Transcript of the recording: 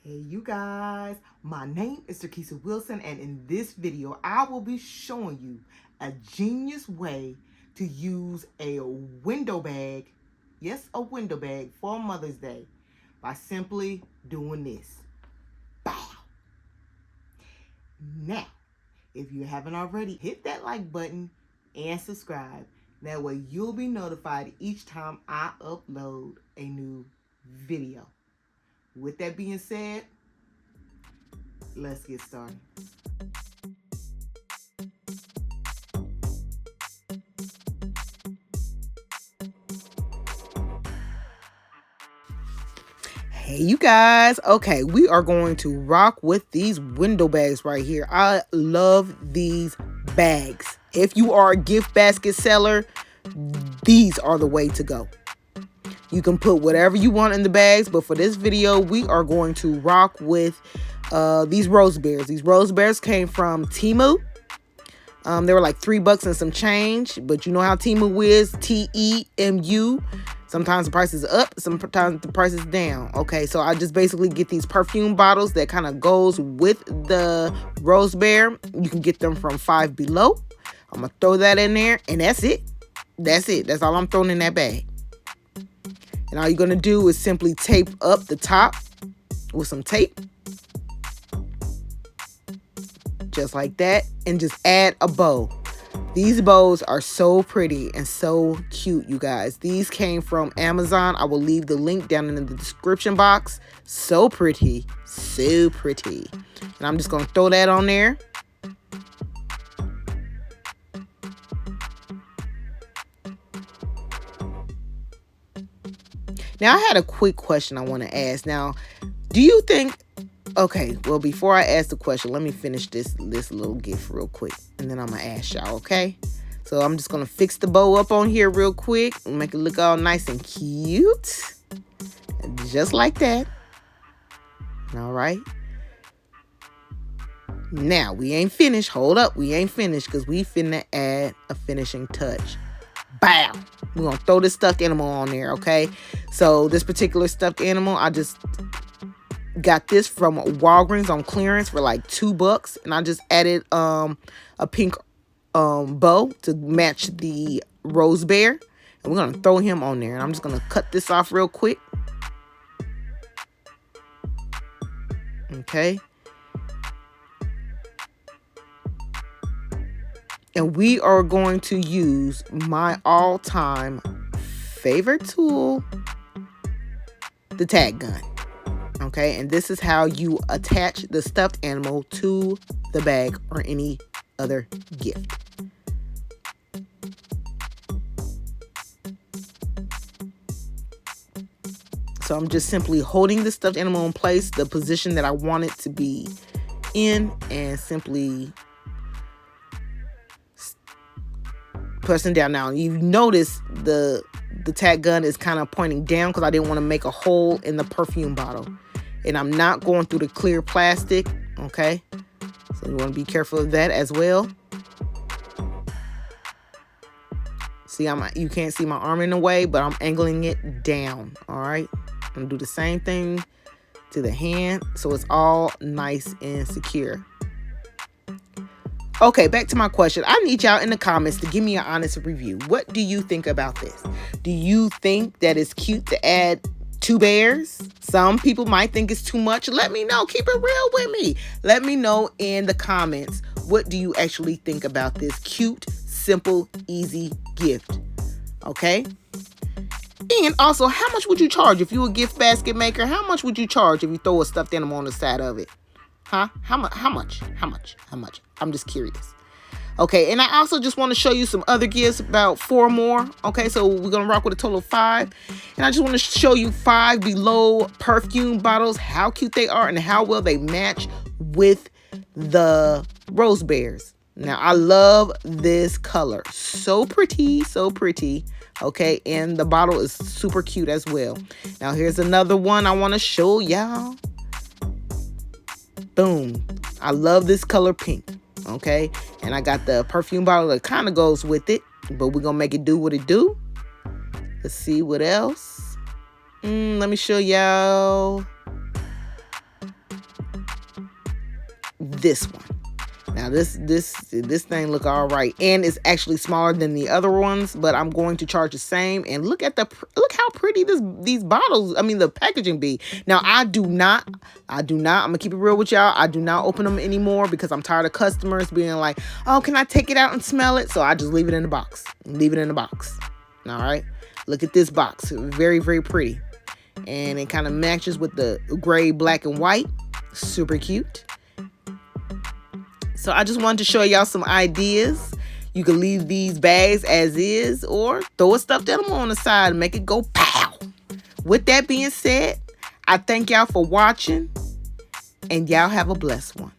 Hey you guys, my name is Turkissa Wilson, and in this video I will be showing you a genius way to use a window bag, yes, a window bag for Mother's Day by simply doing this. Bow. Now, if you haven't already, hit that like button and subscribe. That way you'll be notified each time I upload a new video. With that being said, let's get started. Hey you guys, okay, we are going to rock with these window bags right here. I love these bags. If you are a gift basket seller, these are the way to go. You can put whatever you want in the bags, but for this video, we are going to rock with these rose bears. These rose bears came from Temu. They were like $3 and some change, but you know how Temu is, T-E-M-U. Sometimes the price is up, sometimes the price is down. Okay, so I just basically get these perfume bottles that kind of goes with the rose bear. You can get them from Five Below. I'm going to throw that in there, and that's it. That's it. That's all I'm throwing in that bag. And all you're going to do is simply tape up the top with some tape. Just like that. And just add a bow. These bows are so pretty and so cute, you guys. These came from Amazon. I will leave the link down in the description box. So pretty. So pretty. And I'm just going to throw that on there. Now, I had a quick question I want to ask. Now, do you think... Okay, well, before I ask the question, let me finish this little gift real quick. And then I'm going to ask y'all, okay? So I'm just going to fix the bow up on here real quick. And make it look all nice and cute. Just like that. All right. Now, we ain't finished. Hold up. We ain't finished because we finna add a finishing touch. Bow. We're going to throw this stuffed animal on there, okay? So this particular stuffed animal, I just... got this from Walgreens on clearance for like $2, and I just added a pink bow to match the rose bear, and we're gonna throw him on there. And I'm just gonna cut this off real quick. Okay, and we are going to use my all-time favorite tool, the tag gun. Okay, and this is how you attach the stuffed animal to the bag or any other gift. So I'm just simply holding the stuffed animal in place, the position that I want it to be in, and simply pressing down. Now, you notice the tag gun is kind of pointing down because I didn't want to make a hole in the perfume bottle. And I'm not going through the clear plastic, okay? So you want to be careful of that as well. See, you can't see my arm in the way, but I'm angling it down, all right? I'm going to do the same thing to the hand so it's all nice and secure. Okay, back to my question. I need y'all in the comments to give me an honest review. What do you think about this? Do you think that it's cute to add 2 bears? Some people might think it's too much. Let me know. Keep it real with me. Let me know in the comments. What do you actually think about this cute, simple, easy gift? Okay? And also, how much would you charge if you were a gift basket maker? How much would you charge if you throw a stuffed animal on the side of it? Huh? How much? I'm just curious. Okay, and I also just want to show you some other gifts, about 4 more. Okay, so we're going to rock with a total of 5. And I just want to show you 5 Below perfume bottles, how cute they are and how well they match with the rose bears. Now, I love this color. So pretty, so pretty. Okay, and the bottle is super cute as well. Now, here's another one I want to show y'all. Boom. I love this color pink. Okay, and I got the perfume bottle that kind of goes with it, but we're gonna make it do what it do. Let's see what else. Let me show y'all this one. Now this thing look all right, and it's actually smaller than the other ones, but I'm going to charge the same. And look how pretty these bottles, I mean the packaging be. Now I do not, I'm gonna keep it real with y'all. I do not open them anymore because I'm tired of customers being like, oh, can I take it out and smell it? So I just leave it in the box. All right. Look at this box, very, very pretty, and it kind of matches with the gray, black, and white. Super cute. So I just wanted to show y'all some ideas. You can leave these bags as is or throw a stuffed animal on the side and make it go pow. With that being said, I thank y'all for watching, and y'all have a blessed one.